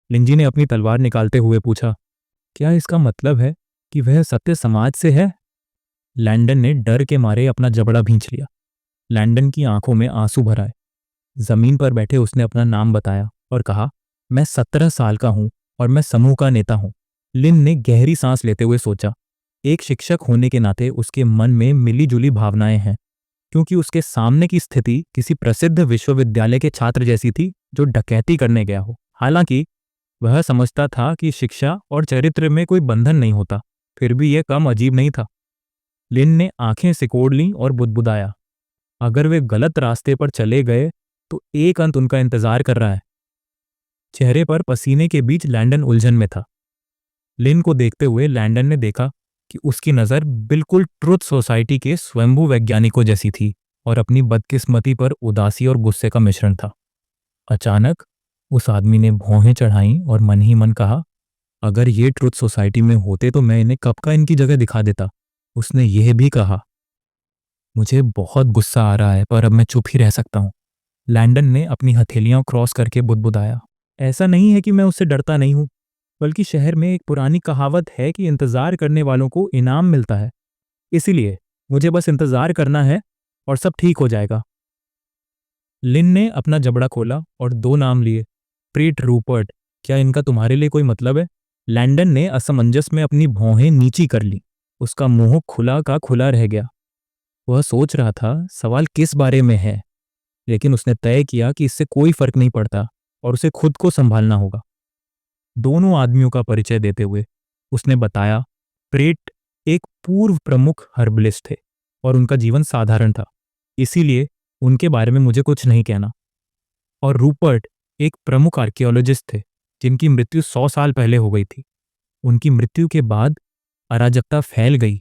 लिंजी ने अपनी तलवार निकालते हुए पूछा, क्या इसका मतलब है कि वह सत्य समाज से है? लैंडन ने डर के मारे अपना जबड़ा भींच लिया। लैंडन की आंखों में आंसू भर आए। जमीन पर बैठे उसने अपना नाम बताया और कहा, मैं 17 साल का हूं और मैं समूह का नेता हूं। लिन ने गहरी सांस लेते हुए सोचा, एक शिक्षक होने के नाते उसके मन में मिली जुली भावनाएं हैं, क्योंकि उसके सामने की स्थिति किसी प्रसिद्ध विश्वविद्यालय के छात्र जैसी थी जो डकैती करने गया हो। हालांकि वह समझता था कि शिक्षा और चरित्र में कोई बंधन नहीं होता, फिर भी यह कम अजीब नहीं था। लिन ने आंखें सिकोड़ लीं और बुदबुदाया, अगर वे गलत रास्ते पर चले गए तो एक अंत उनका इंतजार कर रहा है। चेहरे पर पसीने के बीच लैंडन उलझन में था। लिन को देखते हुए लैंडन ने देखा कि उसकी नज़र बिल्कुल ट्रुथ सोसाइटी के स्वयंभू वैज्ञानिकों जैसी थी और अपनी बदकिस्मती पर उदासी और गुस्से का मिश्रण था। अचानक उस आदमी ने भौहें चढ़ाईं और मन ही मन कहा, अगर ये ट्रुथ सोसाइटी में होते तो मैं इन्हें कब का इनकी जगह दिखा देता। उसने यह भी कहा, मुझे बहुत गुस्सा आ रहा है पर अब मैं चुप ही रह सकता हूँ। लैंडन ने अपनी हथेलियां क्रॉस करके बुदबुदाया, ऐसा नहीं है कि मैं उससे डरता नहीं हूं, बल्कि शहर में एक पुरानी कहावत है कि इंतजार करने वालों को इनाम मिलता है। इसीलिए मुझे बस इंतजार करना है और सब ठीक हो जाएगा। लिन ने अपना जबड़ा खोला और दो नाम लिए, प्रीट रूपर्ट, क्या इनका तुम्हारे लिए कोई मतलब है? लैंडन ने असमंजस में अपनी भौहें नीची कर ली। उसका मुंह खुला का खुला रह गया। वह सोच रहा था सवाल किस बारे में है, लेकिन उसने तय किया कि इससे कोई फर्क नहीं पड़ता और उसे खुद को संभालना होगा। दोनों आदमियों का परिचय देते हुए उसने बताया, प्रेट एक पूर्व प्रमुख हर्बलिस्ट थे और उनका जीवन साधारण था, इसीलिए उनके बारे में मुझे कुछ नहीं कहना। और रूपर्ट एक प्रमुख आर्कियोलॉजिस्ट थे जिनकी मृत्यु 100 साल पहले हो गई थी। उनकी मृत्यु के बाद अराजकता फैल गई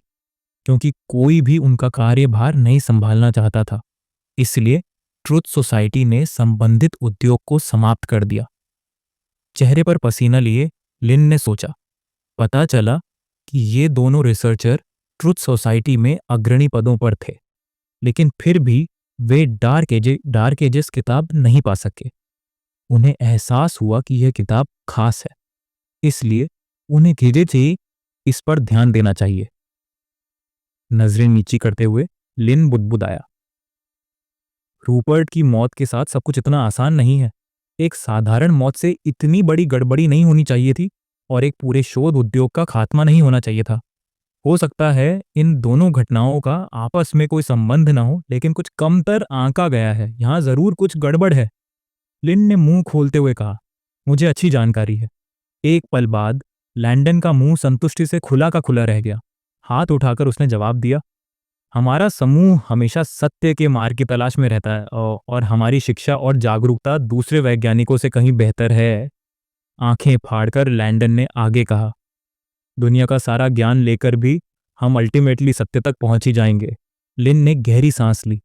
क्योंकि कोई भी उनका कार्यभार नहीं संभालना चाहता था। इसलिए ट्रुथ सोसाइटी ने संबंधित उद्योग को समाप्त कर दिया। चेहरे पर पसीना लिए लिन ने सोचा, पता चला कि ये दोनों रिसर्चर ट्रुथ सोसाइटी में अग्रणी पदों पर थे, लेकिन फिर भी वे डार्क एजेस किताब नहीं पा सके। उन्हें एहसास हुआ कि यह किताब खास है, इसलिए उन्हें धीरे धीरे इस पर ध्यान देना चाहिए। नजरें नीची करते हुए लिन बुदबुदाया, रूपर्ट की मौत के साथ सब कुछ इतना आसान नहीं है। एक साधारण मौत से इतनी बड़ी गड़बड़ी नहीं होनी चाहिए थी और एक पूरे शोध उद्योग का खात्मा नहीं होना चाहिए था। हो सकता है इन दोनों घटनाओं का आपस में कोई संबंध ना हो, लेकिन कुछ कमतर आंका गया है। यहाँ जरूर कुछ गड़बड़ है। लिन ने मुंह खोलते हुए कहा, मुझे अच्छी जानकारी है। एक पल बाद लैंडन का मुंह संतुष्टि से खुला का खुला रह गया। हाथ उठाकर उसने जवाब दिया, हमारा समूह हमेशा सत्य के मार्ग की तलाश में रहता है और हमारी शिक्षा और जागरूकता दूसरे वैज्ञानिकों से कहीं बेहतर है। आंखें फाड़कर लैंडन ने आगे कहा, दुनिया का सारा ज्ञान लेकर भी हम अल्टीमेटली सत्य तक पहुंच ही जाएंगे। लिन ने गहरी सांस ली,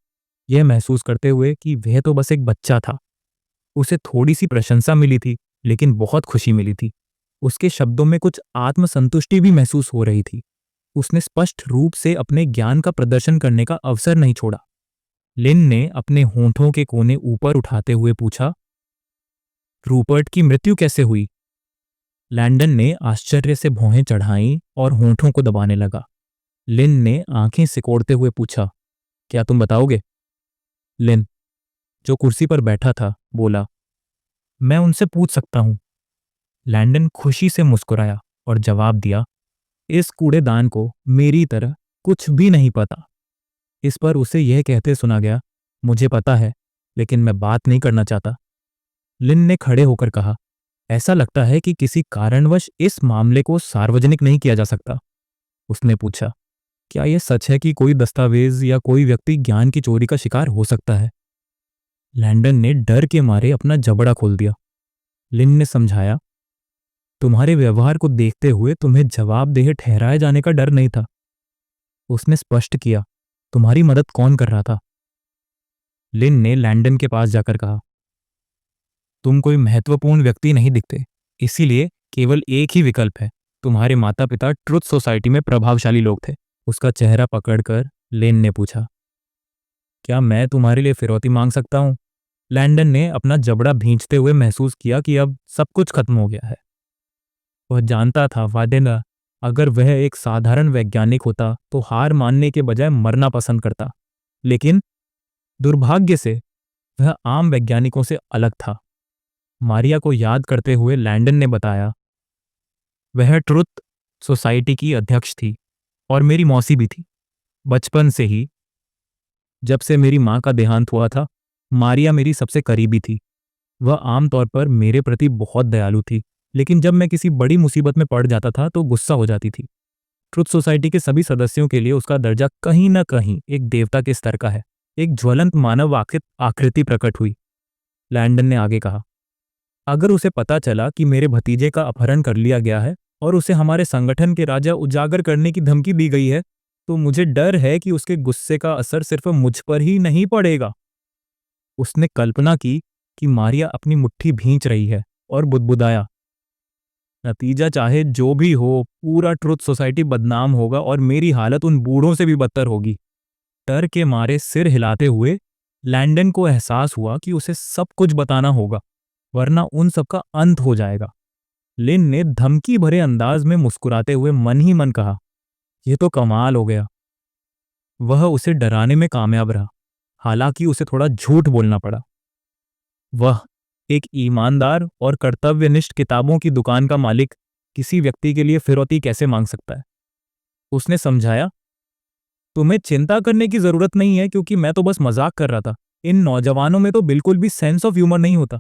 यह महसूस करते हुए कि वह तो बस एक बच्चा था। उसे थोड़ी सी प्रशंसा मिली थी, लेकिन बहुत खुशी मिली थी। उसके शब्दों में कुछ आत्मसंतुष्टि भी महसूस हो रही थी। उसने स्पष्ट रूप से अपने ज्ञान का प्रदर्शन करने का अवसर नहीं छोड़ा। लिन ने अपने होंठों के कोने ऊपर उठाते हुए पूछा, रूपर्ट की मृत्यु कैसे हुई? लैंडन ने आश्चर्य से भौहें चढ़ाईं और होंठों को दबाने लगा। लिन ने आंखें सिकोड़ते हुए पूछा, क्या तुम बताओगे? लिन, जो कुर्सी पर बैठा था, बोला, मैं उनसे पूछ सकता हूं। लैंडन खुशी से मुस्कुराया और जवाब दिया, इस कूड़ेदान को मेरी तरह कुछ भी नहीं पता। इस पर उसे यह कहते सुना गया, मुझे पता है, लेकिन मैं बात नहीं करना चाहता। लिन ने खड़े होकर कहा, ऐसा लगता है कि किसी कारणवश इस मामले को सार्वजनिक नहीं किया जा सकता। उसने पूछा, क्या यह सच है कि कोई दस्तावेज या कोई व्यक्ति ज्ञान की चोरी का शिकार हो सकता है? लैंडन ने डर के मारे अपना जबड़ा खोल दिया। लिन ने समझाया, तुम्हारे व्यवहार को देखते हुए तुम्हें जवाबदेह ठहराए जाने का डर नहीं था। उसने स्पष्ट किया, तुम्हारी मदद कौन कर रहा था? लिन ने लैंडन के पास जाकर कहा, तुम कोई महत्वपूर्ण व्यक्ति नहीं दिखते, इसीलिए केवल एक ही विकल्प है। तुम्हारे माता पिता ट्रुथ सोसाइटी में प्रभावशाली लोग थे। उसका चेहरा पकड़कर लिन ने पूछा, क्या मैं तुम्हारे लिए फिरौती मांग सकता हूं? लैंडन ने अपना जबड़ा भींचते हुए महसूस किया कि अब सब कुछ खत्म हो गया है। वह जानता था वाडेना, अगर वह एक साधारण वैज्ञानिक होता तो हार मानने के बजाय मरना पसंद करता। लेकिन दुर्भाग्य से वह आम वैज्ञानिकों से अलग था। मारिया को याद करते हुए लैंडन ने बताया, वह ट्रुथ सोसाइटी की अध्यक्ष थी और मेरी मौसी भी थी। बचपन से ही, जब से मेरी माँ का देहांत हुआ था, मारिया मेरी सबसे करीबी थी। वह आमतौर पर मेरे प्रति बहुत दयालु थी, लेकिन जब मैं किसी बड़ी मुसीबत में पड़ जाता था तो गुस्सा हो जाती थी। ट्रुथ सोसाइटी के सभी सदस्यों के लिए उसका दर्जा कहीं न कहीं एक देवता के स्तर का है। एक ज्वलंत मानव आकृति प्रकट हुई। लैंडन ने आगे कहा, अगर उसे पता चला कि मेरे भतीजे का अपहरण कर लिया गया है और उसे हमारे संगठन के राजा उजागर करने की धमकी दी गई है, तो मुझे डर है कि उसके गुस्से का असर सिर्फ मुझ पर ही नहीं पड़ेगा। उसने कल्पना की कि मारिया अपनी मुट्ठी भींच रही है और बुदबुदाया, नतीजा चाहे जो भी हो, पूरा ट्रुथ सोसाइटी बदनाम होगा और मेरी हालत उन बूढ़ों से भी बदतर होगी। डर के मारे सिर हिलाते हुए लैंडन को एहसास हुआ कि उसे सब कुछ बताना होगा, वरना उन सबका अंत हो जाएगा। लिन ने धमकी भरे अंदाज में मुस्कुराते हुए मन ही मन कहा, यह तो कमाल हो गया। वह उसे डराने में कामयाब रहा, हालांकि उसे थोड़ा झूठ बोलना पड़ा। वह एक ईमानदार और कर्तव्यनिष्ठ किताबों की दुकान का मालिक किसी व्यक्ति के लिए फिरौती कैसे मांग सकता है? उसने समझाया, तुम्हें चिंता करने की जरूरत नहीं है, क्योंकि मैं तो बस मजाक कर रहा था। इन नौजवानों में तो बिल्कुल भी सेंस ऑफ ह्यूमर नहीं होता।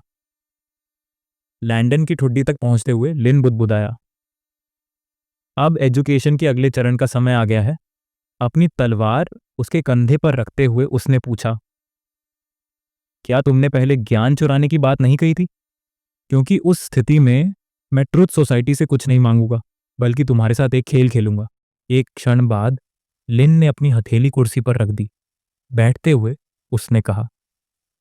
लैंडन की ठुड्डी तक पहुंचते हुए लिन बुदबुदाया, अब एजुकेशन के अगले चरण का समय आ गया है। अपनी तलवार उसके कंधे पर रखते हुए उसने पूछा, क्या तुमने पहले ज्ञान चुराने की बात नहीं कही थी? क्योंकि उस स्थिति में मैं ट्रुथ सोसाइटी से कुछ नहीं मांगूंगा, बल्कि तुम्हारे साथ एक खेल खेलूंगा। एक क्षण बाद लिन ने अपनी हथेली कुर्सी पर रख दी। बैठते हुए उसने कहा,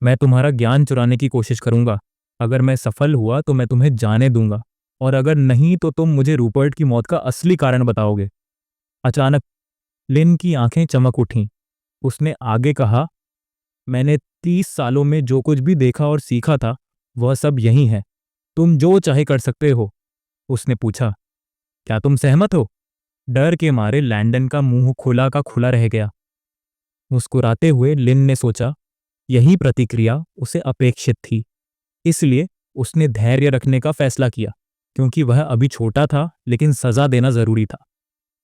मैं तुम्हारा ज्ञान चुराने की कोशिश करूंगा। अगर मैं सफल हुआ तो मैं तुम्हें जाने दूंगा, और अगर नहीं तो तुम मुझे रूपर्ट की मौत का असली कारण बताओगे। अचानक लिन की आंखें चमक उठीं। उसने आगे कहा, मैंने 30 सालों में जो कुछ भी देखा और सीखा था, वह सब यही है। तुम जो चाहे कर सकते हो। उसने पूछा, क्या तुम सहमत हो? डर के मारे लैंडन का मुंह खुला का खुला रह गया। मुस्कुराते हुए लिन ने सोचा, यही प्रतिक्रिया उसे अपेक्षित थी। इसलिए उसने धैर्य रखने का फैसला किया, क्योंकि वह अभी छोटा था, लेकिन सजा देना जरूरी था।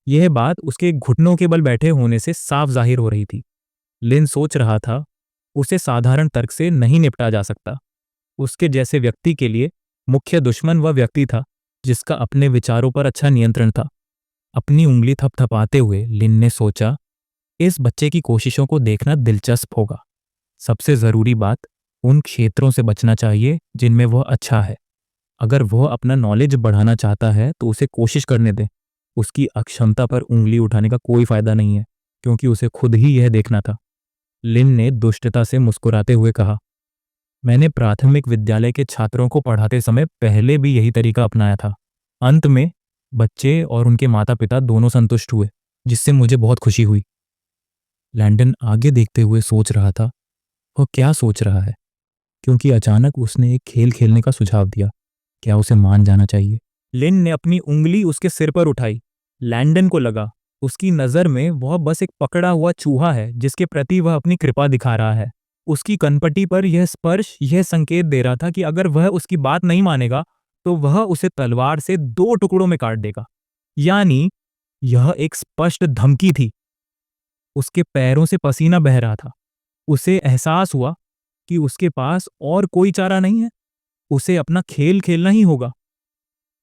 यह बात उसके घुटनों के बल बैठे होने से साफ जाहिर हो रही थी। लिन सोच रहा था, उसे साधारण तर्क से नहीं निपटा जा सकता। उसके जैसे व्यक्ति के लिए मुख्य दुश्मन वह व्यक्ति था जिसका अपने विचारों पर अच्छा नियंत्रण था। अपनी उंगली थपथपाते हुए लिन ने सोचा, इस बच्चे की कोशिशों को देखना दिलचस्प होगा। सबसे जरूरी बात, उन क्षेत्रों से बचना चाहिए जिनमें वह अच्छा है। अगर वह अपना नॉलेज बढ़ाना चाहता है तो उसे कोशिश करने दें। उसकी अक्षमता पर उंगली उठाने का कोई फायदा नहीं है, क्योंकि उसे खुद ही यह देखना था। लिन ने दुष्टता से मुस्कुराते हुए कहा, मैंने प्राथमिक विद्यालय के छात्रों को पढ़ाते समय पहले भी यही तरीका अपनाया था। अंत में बच्चे और उनके माता पिता दोनों संतुष्ट हुए, जिससे मुझे बहुत खुशी हुई। लैंडन आगे देखते हुए सोच रहा था, वह क्या सोच रहा है, क्योंकि अचानक उसने एक खेल खेलने का सुझाव दिया। क्या उसे मान जाना चाहिए? लिन ने अपनी उंगली उसके सिर पर उठाई। लैंडन को लगा, उसकी नजर में वह बस एक पकड़ा हुआ चूहा है जिसके प्रति वह अपनी कृपा दिखा रहा है। उसकी कनपटी पर यह स्पर्श यह संकेत दे रहा था कि अगर वह उसकी बात नहीं मानेगा तो वह उसे तलवार से 2 टुकड़ों में काट देगा। यानी यह एक स्पष्ट धमकी थी। उसके पैरों से पसीना बह रहा था। उसे एहसास हुआ कि उसके पास और कोई चारा नहीं है। उसे अपना खेल खेलना ही होगा।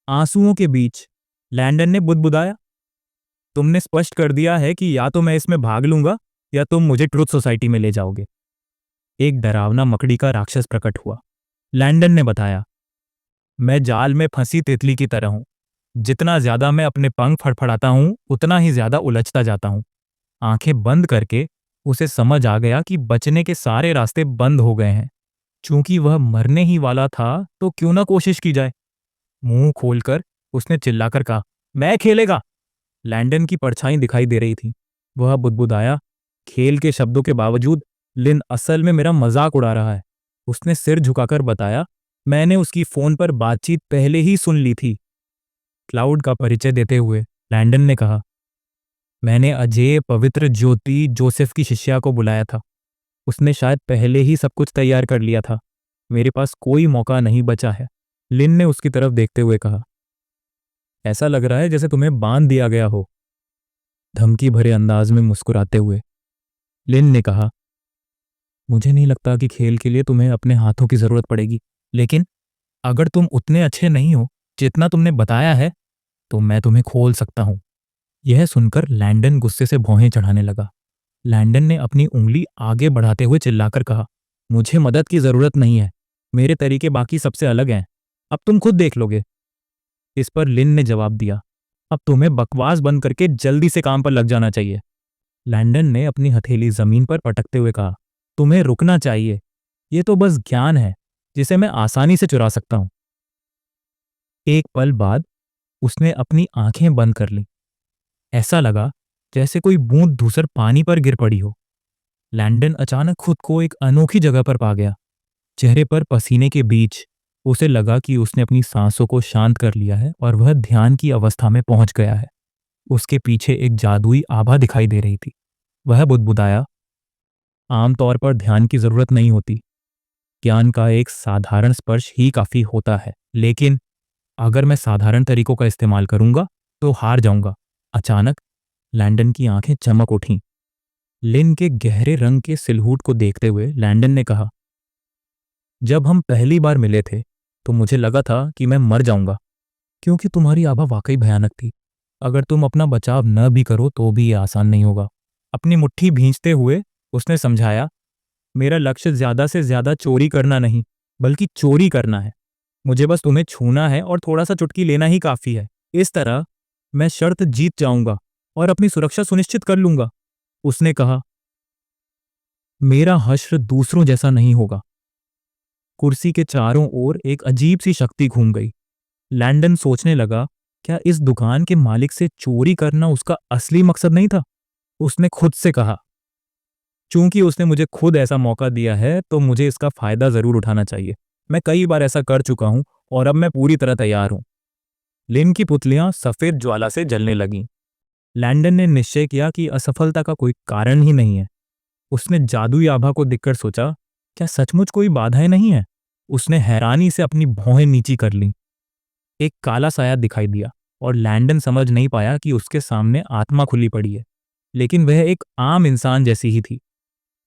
आंसुओं के बीच लैंडन ने बुदबुदाया, तुमने स्पष्ट कर दिया है कि या तो मैं इसमें भाग लूंगा या तुम मुझे ट्रुथ सोसाइटी में ले जाओगे। एक डरावना मकड़ी का राक्षस प्रकट हुआ। लैंडन ने बताया, मैं जाल में फंसी तितली की तरह हूं। जितना ज्यादा मैं अपने पंख फड़फड़ाता हूं, उतना ही ज्यादा उलझता जाता हूं। आंखें बंद करके उसे समझ आ गया कि बचने के सारे रास्ते बंद हो गए हैं। चूंकि वह मरने ही वाला था तो क्यों ना कोशिश की जाए। मुंह खोलकर उसने चिल्लाकर कहा, मैं खेलेगा। लैंडन की परछाई दिखाई दे रही थी। वह बुदबुदाया, खेल के शब्दों के बावजूद लिन असल में मेरा मजाक उड़ा रहा है। उसने सिर झुकाकर बताया, मैंने उसकी फोन पर बातचीत पहले ही सुन ली थी। क्लाउड का परिचय देते हुए लैंडन ने कहा, मैंने अजय पवित्र ज्योति जोसेफ की शिष्या को बुलाया था। उसने शायद पहले ही सब कुछ तैयार कर लिया था। मेरे पास कोई मौका नहीं बचा है। लिन ने उसकी तरफ देखते हुए कहा, ऐसा लग रहा है जैसे तुम्हें बांध दिया गया हो। धमकी भरे अंदाज में मुस्कुराते हुए लिन ने कहा, मुझे नहीं लगता कि खेल के लिए तुम्हें अपने हाथों की जरूरत पड़ेगी, लेकिन अगर तुम उतने अच्छे नहीं हो जितना तुमने बताया है तो मैं तुम्हें खोल सकता हूं। यह सुनकर लैंडन गुस्से से भौहें चढ़ाने लगा। लैंडन ने अपनी उंगली आगे बढ़ाते हुए चिल्लाकर कहा, मुझे मदद की जरूरत नहीं है। मेरे तरीके बाकी सबसे अलग हैं। अब तुम खुद देख लोगे। इस पर लिन ने जवाब दिया, अब तुम्हें बकवास बंद करके जल्दी से काम पर लग जाना चाहिए। लैंडन ने अपनी हथेली जमीन पर पटकते हुए कहा, तुम्हें रुकना चाहिए। ये तो बस ज्ञान है जिसे मैं आसानी से चुरा सकता हूं। एक पल बाद उसने अपनी आंखें बंद कर लीं। ऐसा लगा जैसे कोई बूंद धूसर पानी पर गिर पड़ी हो। लैंडन अचानक खुद को एक अनोखी जगह पर पा गया। चेहरे पर पसीने के बीच उसे लगा कि उसने अपनी सांसों को शांत कर लिया है और वह ध्यान की अवस्था में पहुंच गया है। उसके पीछे एक जादुई आभा दिखाई दे रही थी। वह बुदबुदाया, आमतौर पर ध्यान की जरूरत नहीं होती। ज्ञान का एक साधारण स्पर्श ही काफी होता है, लेकिन अगर मैं साधारण तरीकों का इस्तेमाल करूंगा तो हार जाऊंगा। अचानक लैंडन की आंखें चमक उठीं। लिन के गहरे रंग के सिलहूट को देखते हुए लैंडन ने कहा, जब हम पहली बार मिले थे तो मुझे लगा था कि मैं मर जाऊंगा, क्योंकि तुम्हारी आभा वाकई भयानक थी। अगर तुम अपना बचाव न भी करो तो भी ये आसान नहीं होगा। अपनी मुट्ठी भींचते हुए उसने समझाया, मेरा लक्ष्य ज्यादा से ज्यादा चोरी करना नहीं, बल्कि चोरी करना है। मुझे बस तुम्हें छूना है और थोड़ा सा चुटकी लेना ही काफी है। इस तरह मैं शर्त जीत जाऊंगा और अपनी सुरक्षा सुनिश्चित कर लूंगा। उसने कहा, मेरा हश्र दूसरों जैसा नहीं होगा। कुर्सी के चारों ओर एक अजीब सी शक्ति घूम गई। लैंडन सोचने लगा, क्या इस दुकान के मालिक से चोरी करना उसका असली मकसद नहीं था? उसने खुद से कहा, चूंकि उसने मुझे खुद ऐसा मौका दिया है तो मुझे इसका फायदा जरूर उठाना चाहिए। मैं कई बार ऐसा कर चुका हूं और अब मैं पूरी तरह तैयार हूं। लिन की पुतलियां सफेद ज्वाला से जलने लगीं। लैंडन ने निश्चय किया कि असफलता का कोई कारण ही नहीं है। उसने जादुई आभा को देखकर सोचा, क्या सचमुच कोई बाधाएं नहीं है? उसने हैरानी से अपनी भौहें नीची कर लीं। एक काला साया दिखाई दिया और लैंडन समझ नहीं पाया कि उसके सामने आत्मा खुली पड़ी है, लेकिन वह एक आम इंसान जैसी ही थी।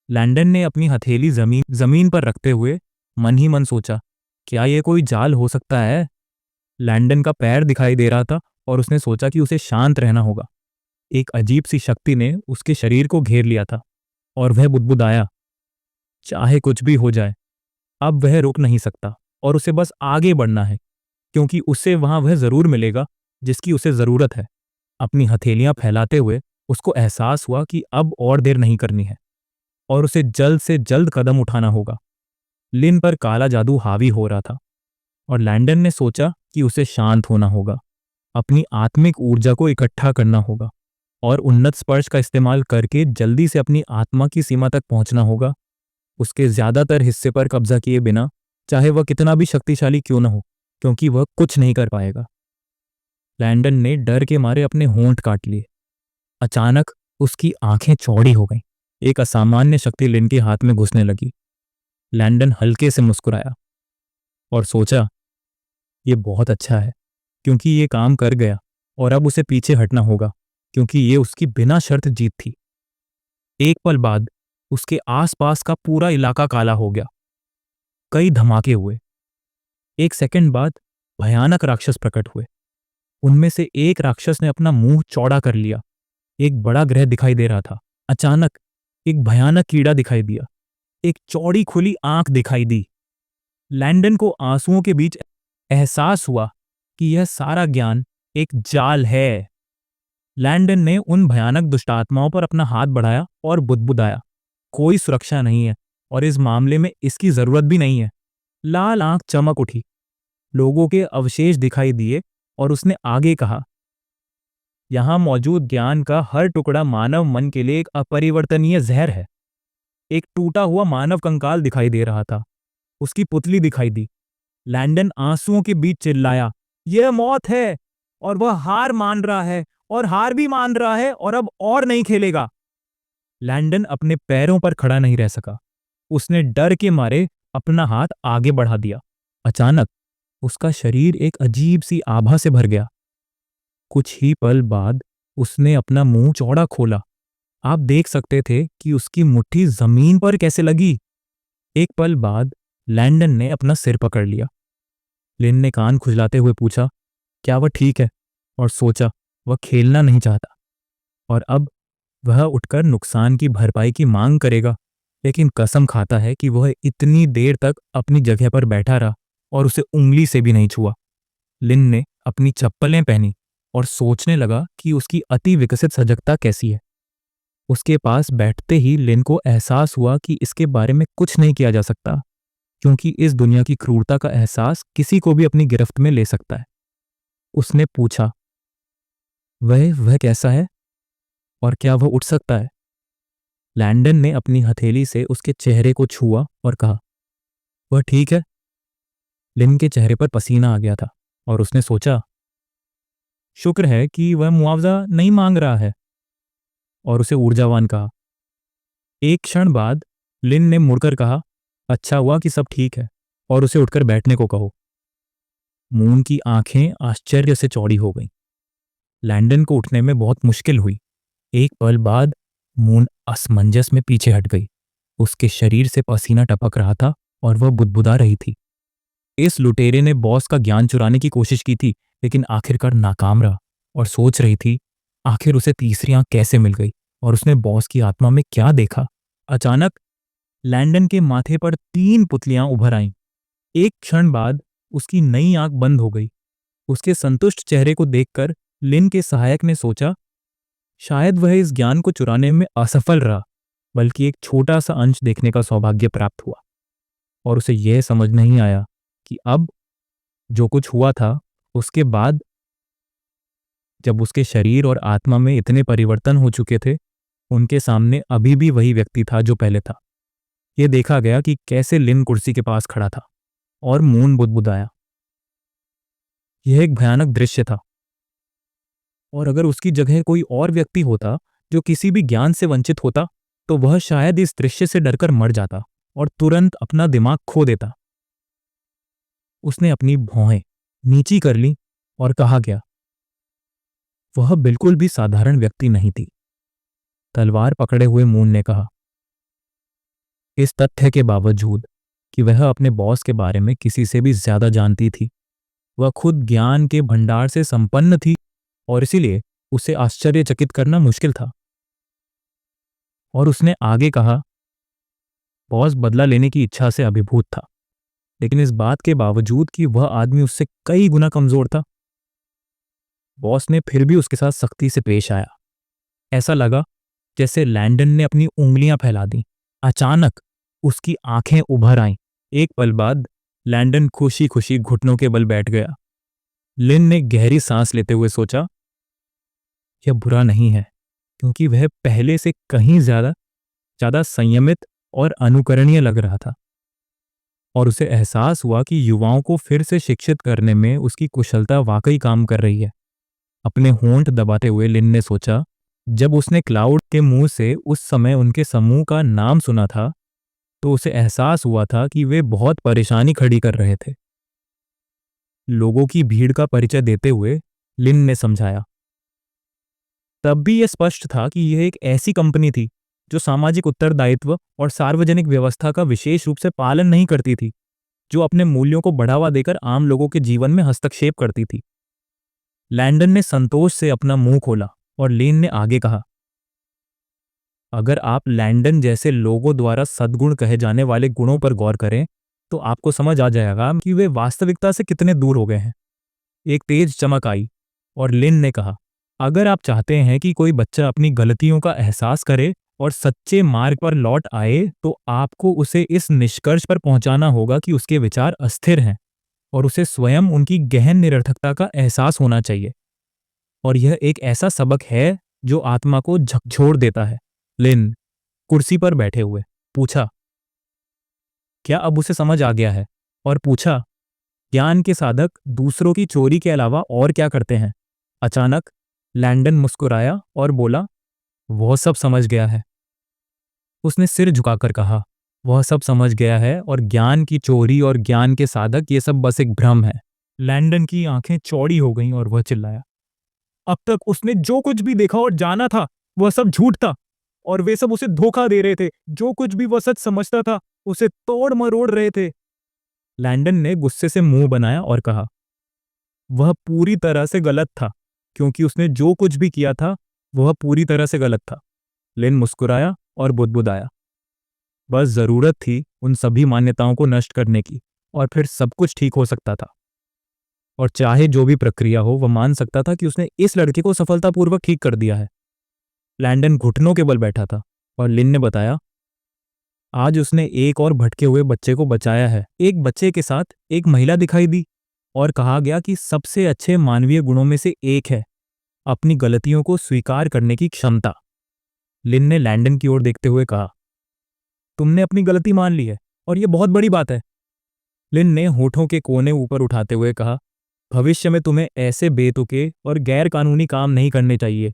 लैंडन ने अपनी हथेली जमीन जमीन पर रखते हुए मन ही मन सोचा, क्या यह कोई जाल हो सकता है? लैंडन का पैर दिखाई दे रहा था और उसने सोचा कि उसे शांत रहना होगा। एक अजीब सी शक्ति ने उसके शरीर को घेर लिया था और वह बुदबुदाया, चाहे कुछ भी हो जाए अब वह रुक नहीं सकता और उसे बस आगे बढ़ना है, क्योंकि उसे वहां वह जरूर मिलेगा जिसकी उसे जरूरत है। अपनी हथेलियां फैलाते हुए उसको एहसास हुआ कि अब और देर नहीं करनी है और उसे जल्द से जल्द कदम उठाना होगा। लिन पर काला जादू हावी हो रहा था और लैंडन ने सोचा कि उसे शांत होना होगा, अपनी आत्मिक ऊर्जा को इकट्ठा करना होगा और उन्नत स्पर्श का इस्तेमाल करके जल्दी से अपनी आत्मा की सीमा तक पहुंचना होगा, उसके ज्यादातर हिस्से पर कब्जा किए बिना, चाहे वह कितना भी शक्तिशाली क्यों न हो, क्योंकि वह कुछ नहीं कर पाएगा। लैंडन ने डर के मारे अपने होंठ काट लिए। अचानक उसकी आंखें चौड़ी हो गईं। एक असामान्य शक्ति लिन के हाथ में घुसने लगी। लैंडन हल्के से मुस्कुराया और सोचा, ये बहुत अच्छा है, क्योंकि ये काम कर गया और अब उसे पीछे हटना होगा, क्योंकि ये उसकी बिना शर्त जीत थी। एक पल बाद उसके आसपास का पूरा इलाका काला हो गया। कई धमाके हुए। एक सेकंड बाद भयानक राक्षस प्रकट हुए। उनमें से एक राक्षस ने अपना मुंह चौड़ा कर लिया। एक बड़ा ग्रह दिखाई दे रहा था। अचानक एक भयानक कीड़ा दिखाई दिया। एक चौड़ी खुली आंख दिखाई दी। लैंडन को आंसुओं के बीच एहसास हुआ कि यह सारा ज्ञान एक जाल है। लैंडन ने उन भयानक दुष्टात्माओं पर अपना हाथ बढ़ाया और बुदबुदाया, कोई सुरक्षा नहीं है और इस मामले में इसकी जरूरत भी नहीं है। लाल आंख चमक उठी, लोगों के अवशेष दिखाई दिए और उसने आगे कहा, यहां मौजूद ज्ञान का हर टुकड़ा मानव मन के लिए एक अपरिवर्तनीय जहर है। एक टूटा हुआ मानव कंकाल दिखाई दे रहा था। उसकी पुतली दिखाई दी। लैंडन आंसुओं के बीच चिल्लाया, यह मौत है। और वह हार मान रहा है, और हार भी मान रहा है, और अब और नहीं खेलेगा। लैंडन अपने पैरों पर खड़ा नहीं रह सका। उसने डर के मारे अपना हाथ आगे बढ़ा दिया। अचानक उसका शरीर एक अजीब सी आभा से भर गया। कुछ ही पल बाद उसने अपना मुंह चौड़ा खोला। आप देख सकते थे कि उसकी मुट्ठी जमीन पर कैसे लगी। एक पल बाद लैंडन ने अपना सिर पकड़ लिया। लिन ने कान खुजलाते हुए पूछा, क्या वह ठीक है? और सोचा, वह खेलना नहीं चाहता और अब वह उठकर नुकसान की भरपाई की मांग करेगा, लेकिन कसम खाता है कि वह इतनी देर तक अपनी जगह पर बैठा रहा और उसे उंगली से भी नहीं छुआ। लिन ने अपनी चप्पलें पहनी और सोचने लगा कि उसकी अति विकसित सजगता कैसी है। उसके पास बैठते ही लिन को एहसास हुआ कि इसके बारे में कुछ नहीं किया जा सकता, क्योंकि इस दुनिया की क्रूरता का एहसास किसी को भी अपनी गिरफ्त में ले सकता है। उसने पूछा, वह कैसा है और क्या वह उठ सकता है? लैंडन ने अपनी हथेली से उसके चेहरे को छुआ और कहा, वह ठीक है। लिन के चेहरे पर पसीना आ गया था और उसने सोचा, शुक्र है कि वह मुआवजा नहीं मांग रहा है, और उसे ऊर्जावान कहा। एक क्षण बाद लिन ने मुड़कर कहा, अच्छा हुआ कि सब ठीक है, और उसे उठकर बैठने को कहो। मून की आंखें आश्चर्य से चौड़ी हो गईं। लैंडन को उठने में बहुत मुश्किल हुई। एक पल बाद मून असमंजस में पीछे हट गई। उसके शरीर से पसीना टपक रहा था और वह बुदबुदा रही थी। इस लुटेरे ने बॉस का ज्ञान चुराने की कोशिश की थी, लेकिन आखिरकार नाकाम रहा और सोच रही थी, आखिर उसे तीसरी आंख कैसे मिल गई और उसने बॉस की आत्मा में क्या देखा। अचानक लैंडन के माथे पर 3 पुतलियां उभर आईं। एक क्षण बाद उसकी नई आंख बंद हो गई। उसके संतुष्ट चेहरे को देखकर लिन के सहायक ने सोचा, शायद वह इस ज्ञान को चुराने में असफल रहा, बल्कि एक छोटा सा अंश देखने का सौभाग्य प्राप्त हुआ। और उसे यह समझ नहीं आया कि अब जो कुछ हुआ था, उसके बाद जब उसके शरीर और आत्मा में इतने परिवर्तन हो चुके थे, उनके सामने अभी भी वही व्यक्ति था जो पहले था। यह देखा गया कि कैसे लिन कुर्सी के पास खड़ा था और मून बुदबुदाया। यह एक भयानक दृश्य था, और अगर उसकी जगह कोई और व्यक्ति होता जो किसी भी ज्ञान से वंचित होता, तो वह शायद इस दृश्य से डरकर मर जाता और तुरंत अपना दिमाग खो देता। उसने अपनी भौहें नीची कर ली और कहा गया, वह बिल्कुल भी साधारण व्यक्ति नहीं थी। तलवार पकड़े हुए मून ने कहा, इस तथ्य के बावजूद कि वह अपने बॉस के बारे में किसी से भी ज्यादा जानती थी, वह खुद ज्ञान के भंडार से संपन्न थी और इसीलिए उसे आश्चर्यचकित करना मुश्किल था। और उसने आगे कहा, बॉस बदला लेने की इच्छा से अभिभूत था, लेकिन इस बात के बावजूद कि वह आदमी उससे कई गुना कमजोर था, बॉस ने फिर भी उसके साथ सख्ती से पेश आया। ऐसा लगा जैसे लैंडन ने अपनी उंगलियां फैला दी। अचानक उसकी आंखें उभर आईं। एक पल बाद लैंडन खुशी खुशी घुटनों के बल बैठ गया। लिन ने गहरी सांस लेते हुए सोचा, यह बुरा नहीं है, क्योंकि वह पहले से कहीं ज्यादा ज्यादा संयमित और अनुकरणीय लग रहा था। और उसे एहसास हुआ कि युवाओं को फिर से शिक्षित करने में उसकी कुशलता वाकई काम कर रही है। अपने होंठ दबाते हुए लिन ने सोचा, जब उसने क्लाउड के मुंह से उस समय उनके समूह का नाम सुना था, तो उसे एहसास हुआ था कि वे बहुत परेशानी खड़ी कर रहे थे। लोगों की भीड़ का परिचय देते हुए लिन ने समझाया, तब भी यह स्पष्ट था कि यह एक ऐसी कंपनी थी जो सामाजिक उत्तरदायित्व और सार्वजनिक व्यवस्था का विशेष रूप से पालन नहीं करती थी, जो अपने मूल्यों को बढ़ावा देकर आम लोगों के जीवन में हस्तक्षेप करती थी। लैंडन ने संतोष से अपना मुंह खोला और लिन ने आगे कहा, अगर आप लैंडन जैसे लोगों द्वारा सद्गुण कहे जाने वाले गुणों पर गौर करें, तो आपको समझ आ जाएगा कि वे वास्तविकता से कितने दूर हो गए हैं। एक तेज चमक आई और लिन ने कहा, अगर आप चाहते हैं कि कोई बच्चा अपनी गलतियों का एहसास करे और सच्चे मार्ग पर लौट आए, तो आपको उसे इस निष्कर्ष पर पहुंचाना होगा कि उसके विचार अस्थिर हैं और उसे स्वयं उनकी गहन निरर्थकता का एहसास होना चाहिए। और यह एक ऐसा सबक है जो आत्मा को झकझोर देता है। लिन कुर्सी पर बैठे हुए पूछा, क्या अब उसे समझ आ गया है? और पूछा, ज्ञान के साधक दूसरों की चोरी के अलावा और क्या करते हैं? अचानक लैंडन मुस्कुराया और बोला, वह सब समझ गया है। उसने सिर झुकाकर कहा, वह सब समझ गया है और ज्ञान की चोरी और ज्ञान के साधक ये सब बस एक भ्रम है। लैंडन की आंखें चौड़ी हो गईं और वह चिल्लाया, अब तक उसने जो कुछ भी देखा और जाना था वह सब झूठ था और वे सब उसे धोखा दे रहे थे। जो कुछ भी वह सच समझता था उसे तोड़ मरोड़ रहे थे। लैंडन ने गुस्से से मुंह बनाया और कहा, वह पूरी तरह से गलत था, क्योंकि उसने जो कुछ भी किया था वह पूरी तरह से गलत था। लिन मुस्कुराया और बुदबुदाया, बस जरूरत थी उन सभी मान्यताओं को नष्ट करने की और फिर सब कुछ ठीक हो सकता था। और चाहे जो भी प्रक्रिया हो, वह मान सकता था कि उसने इस लड़के को सफलतापूर्वक ठीक कर दिया है। लैंडन घुटनों के बल बैठा था और लिन ने बताया, आज उसने एक और भटके हुए बच्चे को बचाया है। एक बच्चे के साथ एक महिला दिखाई दी और कहा गया कि सबसे अच्छे मानवीय गुणों में से एक है अपनी गलतियों को स्वीकार करने की क्षमता। लिन ने लैंडन की ओर देखते हुए कहा, तुमने अपनी गलती मान ली है और यह बहुत बड़ी बात है। लिन ने होठों के कोने ऊपर उठाते हुए कहा, भविष्य में तुम्हें ऐसे बेतुके और गैर कानूनी काम नहीं करने चाहिए,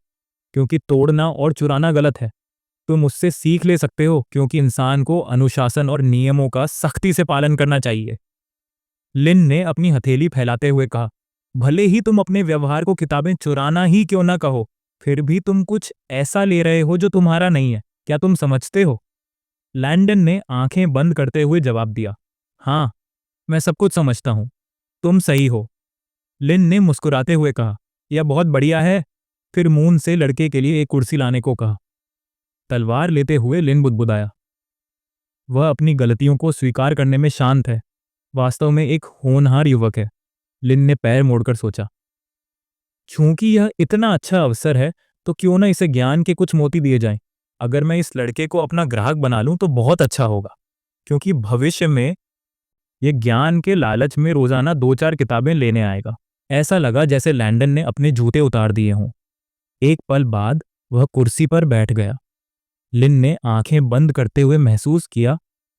क्योंकि तोड़ना और चुराना गलत है। तुम उससे सीख ले सकते हो, क्योंकि इंसान को अनुशासन और नियमों का सख्ती से पालन करना चाहिए। लिन ने अपनी हथेली फैलाते हुए कहा, भले ही तुम अपने व्यवहार को किताबें चुराना ही क्यों ना कहो, फिर भी तुम कुछ ऐसा ले रहे हो जो तुम्हारा नहीं है। क्या तुम समझते हो? लैंडन ने आंखें बंद करते हुए जवाब दिया, हाँ, मैं सब कुछ समझता हूं। तुम सही हो। लिन ने मुस्कुराते हुए कहा, यह बहुत बढ़िया है। फिर मून से लड़के के लिए एक कुर्सी लाने को कहा। तलवार लेते हुए लिन बुदबुदाया, वह अपनी गलतियों को स्वीकार करने में शांत है, वास्तव में एक होनहार युवक है। लिन ने पैर मोड़कर सोचा, चूंकि यह इतना अच्छा अवसर है तो क्यों ना इसे ज्ञान के कुछ मोती दिए जाएं। अगर मैं इस लड़के को अपना ग्राहक बना लूं तो बहुत अच्छा होगा, क्योंकि भविष्य में यह ज्ञान के लालच में रोजाना 2-4 किताबें लेने आएगा। ऐसा लगा जैसे लैंडन ने अपने जूते उतार दिए हों। एक पल बाद वह कुर्सी पर बैठ गया। लिन ने आंखें बंद करते हुए महसूस किया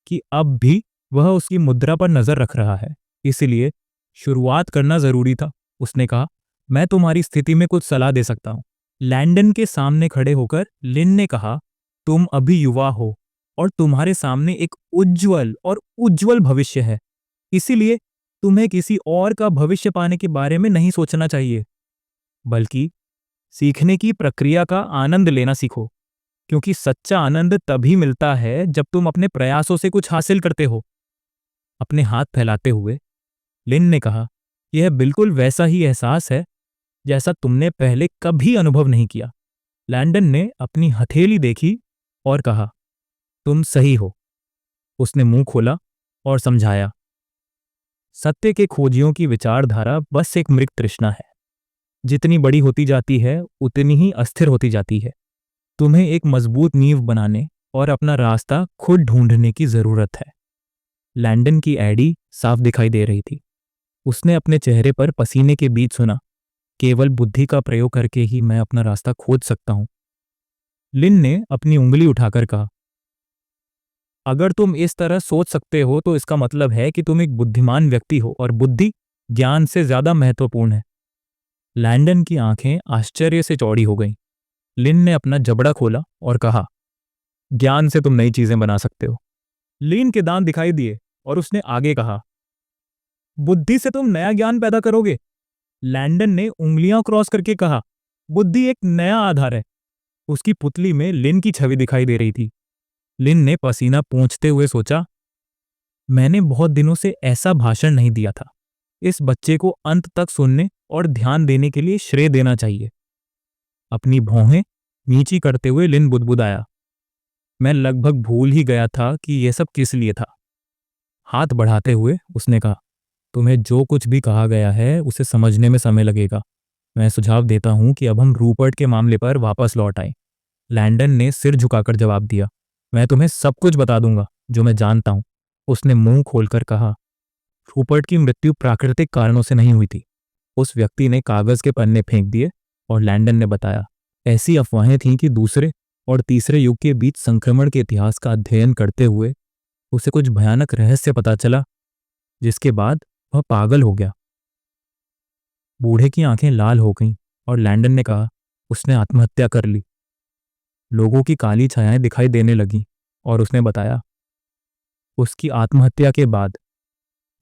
कि अब भी वह उसकी मुद्रा पर नजर रख रहा है, इसलिए शुरुआत करना जरूरी था। उसने कहा, मैं तुम्हारी स्थिति में कुछ सलाह दे सकता हूं। लैंडन के सामने खड़े होकर लिन ने कहा, तुम अभी युवा हो और तुम्हारे सामने एक उज्जवल भविष्य है, इसीलिए तुम्हें किसी और का भविष्य पाने के बारे में नहीं सोचना चाहिए, बल्कि सीखने की प्रक्रिया का आनंद लेना सीखो, क्योंकि सच्चा आनंद तभी मिलता है जब तुम अपने प्रयासों से कुछ हासिल करते हो। अपने हाथ फैलाते हुए लिन ने कहा, यह बिल्कुल वैसा ही एहसास है जैसा तुमने पहले कभी अनुभव नहीं किया। लैंडन ने अपनी हथेली देखी और कहा, तुम सही हो। उसने मुंह खोला और समझाया, सत्य के खोजियों की विचारधारा बस एक मृग तृष्णा है। जितनी बड़ी होती जाती है उतनी ही अस्थिर होती जाती है। तुम्हें एक मजबूत नींव बनाने और अपना रास्ता खुद ढूंढने की जरूरत है। लैंडन की एडी साफ दिखाई दे रही थी। उसने अपने चेहरे पर पसीने के बीच सुना, केवल बुद्धि का प्रयोग करके ही मैं अपना रास्ता खोज सकता हूं। लिन ने अपनी उंगली उठाकर कहा, अगर तुम इस तरह सोच सकते हो तो इसका मतलब है कि तुम एक बुद्धिमान व्यक्ति हो और बुद्धि ज्ञान से ज्यादा महत्वपूर्ण है। लैंडन की आंखें आश्चर्य से चौड़ी हो गईं। लिन ने अपना जबड़ा खोला और कहा, ज्ञान से तुम नई चीजें बना सकते हो। लिन के दांत दिखाई दिए और उसने आगे कहा, बुद्धि से तुम नया ज्ञान पैदा करोगे। लैंडन ने उंगलियां क्रॉस करके कहा, बुद्धि एक नया आधार है। उसकी पुतली में लिन की छवि दिखाई दे रही थी। लिन ने पसीना पोंछते हुए सोचा, मैंने बहुत दिनों से ऐसा भाषण नहीं दिया था। इस बच्चे को अंत तक सुनने और ध्यान देने के लिए श्रेय देना चाहिए। अपनी भौहें नीची करते हुए लिन बुदबुदाया, मैं लगभग भूल ही गया था कि यह सब किस लिए था। हाथ बढ़ाते हुए उसने कहा, तुम्हें जो कुछ भी कहा गया है उसे समझने में समय लगेगा। मैं सुझाव देता हूं कि अब हम रूपर्ट के मामले पर वापस लौट आएं। लैंडन ने सिर झुकाकर जवाब दिया, मैं तुम्हें सब कुछ बता दूंगा जो मैं जानता हूं। उसने मुंह खोलकर कहा, रूपर्ट की मृत्यु प्राकृतिक कारणों से नहीं हुई थी। उस व्यक्ति ने कागज के पन्ने फेंक दिए और लैंडन ने बताया, ऐसी अफवाहें थीं कि दूसरे और तीसरे युग के बीच संक्रमण के इतिहास का अध्ययन करते हुए उसे कुछ भयानक रहस्य पता चला, जिसके बाद वह पागल हो गया। बूढ़े की आंखें लाल हो गईं और लैंडन ने कहा, उसने आत्महत्या कर ली। लोगों की काली छायाएं दिखाई देने लगीं और उसने बताया, उसकी आत्महत्या के बाद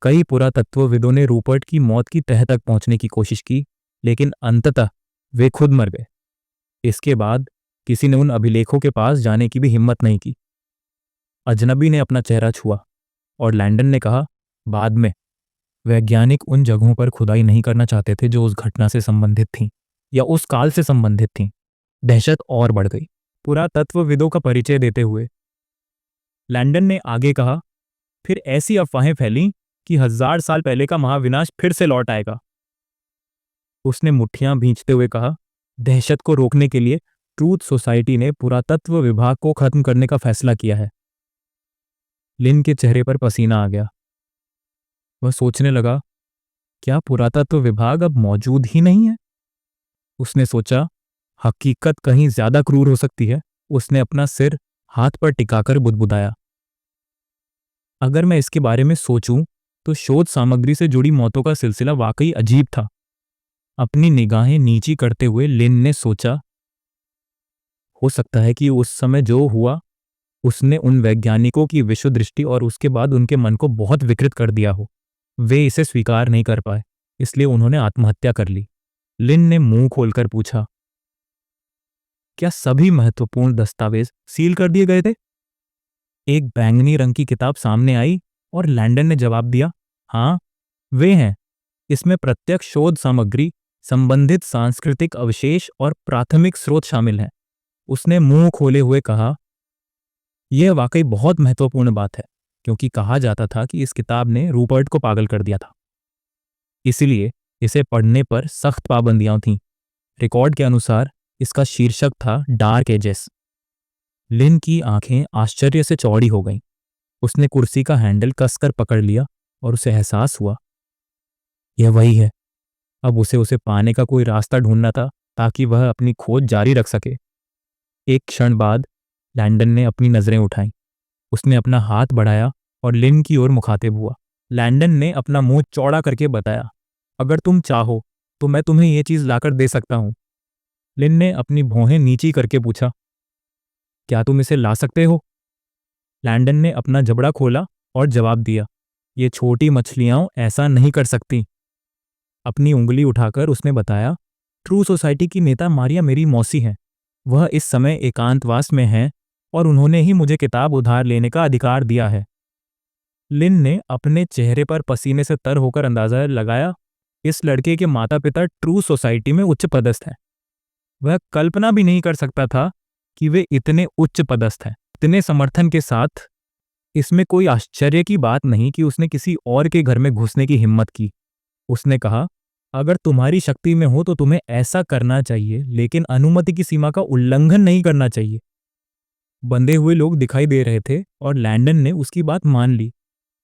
कई पुरातत्वविदों ने रूपर्ट की मौत की तह तक पहुंचने की कोशिश की, लेकिन अंततः वे खुद मर गए। इसके बाद किसी ने उन अभिलेखों के पास जाने की भी हिम्मत नहीं की। अजनबी ने अपना चेहरा छुआ और लैंडन ने कहा, बाद में वैज्ञानिक उन जगहों पर खुदाई नहीं करना चाहते थे जो उस घटना से संबंधित थीं या उस काल से संबंधित थीं। दहशत और बढ़ गई। पुरातत्वविदों का परिचय देते हुए लैंडन ने आगे कहा, फिर ऐसी अफवाहें फैलीं कि 1000 साल पहले का महाविनाश फिर से लौट आएगा। उसने मुट्ठियां भींचते हुए कहा, दहशत को रोकने के लिए ट्रूथ सोसाइटी ने पुरातत्व विभाग को खत्म करने का फैसला किया है। लिन के चेहरे पर पसीना आ गया। वह सोचने लगा, क्या पुरातत्व विभाग अब मौजूद ही नहीं है? उसने सोचा, हकीकत कहीं ज्यादा क्रूर हो सकती है। उसने अपना सिर हाथ पर टिकाकर बुदबुदाया, अगर मैं इसके बारे में सोचूं तो शोध सामग्री से जुड़ी मौतों का सिलसिला वाकई अजीब था। अपनी निगाहें नीची करते हुए लिन ने सोचा, हो सकता है कि उस समय जो हुआ उसने उन वैज्ञानिकों की विश्व दृष्टि और उसके बाद उनके मन को बहुत विकृत कर दिया हो। वे इसे स्वीकार नहीं कर पाए, इसलिए उन्होंने आत्महत्या कर ली। लिन ने मुंह खोलकर पूछा, क्या सभी महत्वपूर्ण दस्तावेज सील कर दिए गए थे? एक बैंगनी रंग की किताब सामने आई और लैंडन ने जवाब दिया, हाँ, वे हैं। इसमें प्रत्यक्ष शोध सामग्री, संबंधित सांस्कृतिक अवशेष और प्राथमिक स्रोत शामिल हैं। उसने मुंह खोले हुए कहा, यह वाकई बहुत महत्वपूर्ण बात है, क्योंकि कहा जाता था कि इस किताब ने रूपर्ट को पागल कर दिया था। इसलिए इसे पढ़ने पर सख्त पाबंदियां थीं। रिकॉर्ड के अनुसार इसका शीर्षक था डार्क एजेस। लिन की आंखें आश्चर्य से चौड़ी हो गईं। उसने कुर्सी का हैंडल कसकर पकड़ लिया और उसे एहसास हुआ, यह वही है। अब उसे पाने का कोई रास्ता ढूंढना था ताकि वह अपनी खोज जारी रख सके। एक क्षण बाद लैंडन ने अपनी नजरें उठाईं। उसने अपना हाथ बढ़ाया और लिन की ओर मुखातिब हुआ। लैंडन ने अपना मुंह चौड़ा करके बताया, अगर तुम चाहो तो मैं तुम्हें यह चीज लाकर दे सकता हूं। लिन ने अपनी भौहें नीची करके पूछा, क्या तुम इसे ला सकते हो? लैंडन ने अपना जबड़ा खोला और जवाब दिया, ये छोटी मछलियां ऐसा नहीं कर सकती। अपनी उंगली उठाकर उसने बताया, ट्रू सोसाइटी की नेता मारिया मेरी मौसी हैं। वह इस समय एकांतवास में हैं और उन्होंने ही मुझे किताब उधार लेने का अधिकार दिया है। लिन ने अपने चेहरे पर पसीने से तर होकर अंदाजा लगाया, इस लड़के के माता पिता ट्रू सोसाइटी में उच्च पदस्थ हैं। वह कल्पना भी नहीं कर सकता था कि वे इतने उच्च पदस्थ हैं। इतने समर्थन के साथ इसमें कोई आश्चर्य की बात नहीं कि उसने किसी और के घर में घुसने की हिम्मत की। उसने कहा, अगर तुम्हारी शक्ति में हो तो तुम्हें ऐसा करना चाहिए, लेकिन अनुमति की सीमा का उल्लंघन नहीं करना चाहिए। बंधे हुए लोग दिखाई दे रहे थे और लैंडन ने उसकी बात मान ली।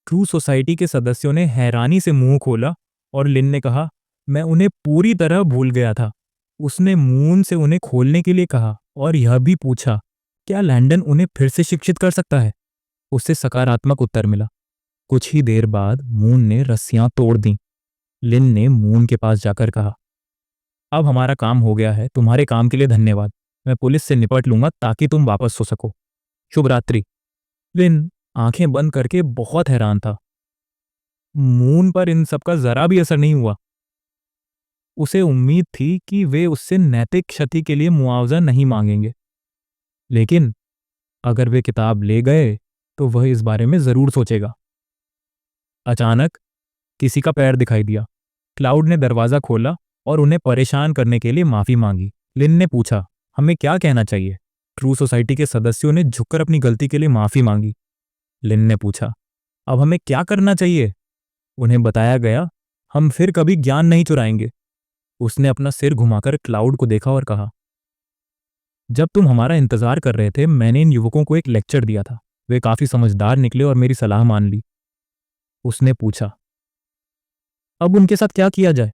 ट्रू सोसाइटी के सदस्यों ने हैरानी से मुंह खोला और लिन ने कहा, मैं उन्हें पूरी तरह भूल गया था। उसने मून से उन्हें खोलने के लिए कहा और यह भी पूछा, क्या लैंडन उन्हें फिर से शिक्षित कर सकता है? उससे सकारात्मक उत्तर मिला। कुछ ही देर बाद मून ने रस्सियां तोड़ दी। लिन ने मून के पास जाकर कहा, अब हमारा काम हो गया है, तुम्हारे काम के लिए धन्यवाद। मैं पुलिस से निपट लूंगा ताकि तुम वापस सो सको। शुभ रात्रि। लिन आंखें बंद करके बहुत हैरान था। मून पर इन सब का जरा भी असर नहीं हुआ। उसे उम्मीद थी कि वे उससे नैतिक क्षति के लिए मुआवजा नहीं मांगेंगे, लेकिन अगर वे किताब ले गए तो वह इस बारे में जरूर सोचेगा। अचानक किसी का पैर दिखाई दिया। क्लाउड ने दरवाजा खोला और उन्हें परेशान करने के लिए माफी मांगी। लिन ने पूछा, हमें क्या कहना चाहिए? ट्रू सोसाइटी के सदस्यों ने झुककर अपनी गलती के लिए माफी मांगी। लिन ने पूछा, अब हमें क्या करना चाहिए? उन्हें बताया गया, हम फिर कभी ज्ञान नहीं चुराएंगे। उसने अपना सिर घुमाकर क्लाउड को देखा और कहा, जब तुम हमारा इंतजार कर रहे थे मैंने इन युवकों को एक लेक्चर दिया था। वे काफी समझदार निकले और मेरी सलाह मान ली। उसने पूछा, अब उनके साथ क्या किया जाए?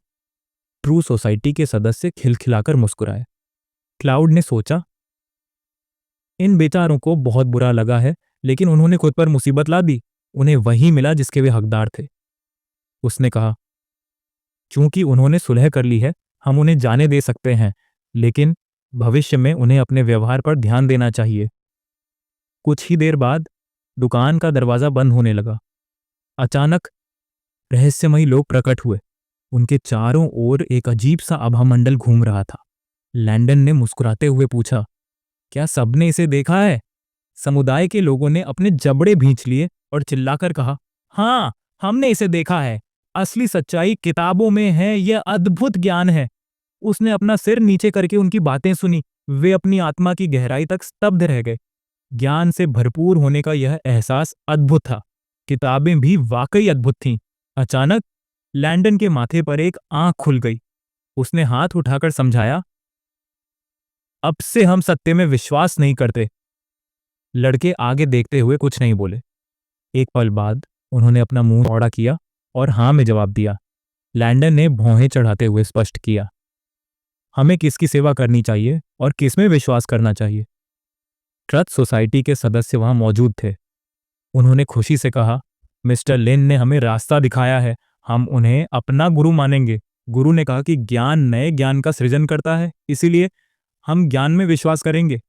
ट्रू सोसाइटी के सदस्य खिलखिलाकर मुस्कुराए। क्लाउड ने सोचा, इन बेचारों को बहुत बुरा लगा है, लेकिन उन्होंने खुद पर मुसीबत ला दी। उन्हें वही मिला जिसके वे हकदार थे। उसने कहा, क्योंकि उन्होंने सुलह कर ली है, हम उन्हें जाने दे सकते हैं, लेकिन भविष्य में उन्हें अपने व्यवहार पर ध्यान देना चाहिए। कुछ ही देर बाद दुकान का दरवाजा बंद होने लगा। अचानक रहस्यमयी लोग प्रकट हुए। उनके चारों ओर एक अजीब सा आभामंडल घूम रहा था। लैंडन ने मुस्कुराते हुए पूछा, क्या सबने इसे देखा है? समुदाय के लोगों ने अपने जबड़े भींच लिए और चिल्लाकर कहा, हाँ, हमने इसे देखा है। असली सच्चाई किताबों में है, यह अद्भुत ज्ञान है। उसने अपना सिर नीचे करके उनकी बातें सुनी। वे अपनी आत्मा की गहराई तक स्तब्ध रह गए। ज्ञान से भरपूर होने का यह एहसास अद्भुत था। किताबें भी वाकई अद्भुत थीं। अचानक लैंडन के माथे पर एक आंख खुल गई। उसने हाथ उठाकर समझाया, अब से हम सत्य में विश्वास नहीं करते। लड़के आगे देखते हुए कुछ नहीं बोले। एक पल बाद उन्होंने अपना मुंह चौड़ा किया और हाँ में जवाब दिया। लैंडन ने भौहें चढ़ाते हुए स्पष्ट किया, हमें किसकी सेवा करनी चाहिए और किसमें विश्वास करना चाहिए। ट्रस्ट सोसाइटी के सदस्य वहां मौजूद थे। उन्होंने खुशी से कहा, मिस्टर लिन ने हमें रास्ता दिखाया है, हम उन्हें अपना गुरु मानेंगे। गुरु ने कहा कि ज्ञान नए ज्ञान का सृजन करता है, इसीलिए हम ज्ञान में विश्वास करेंगे।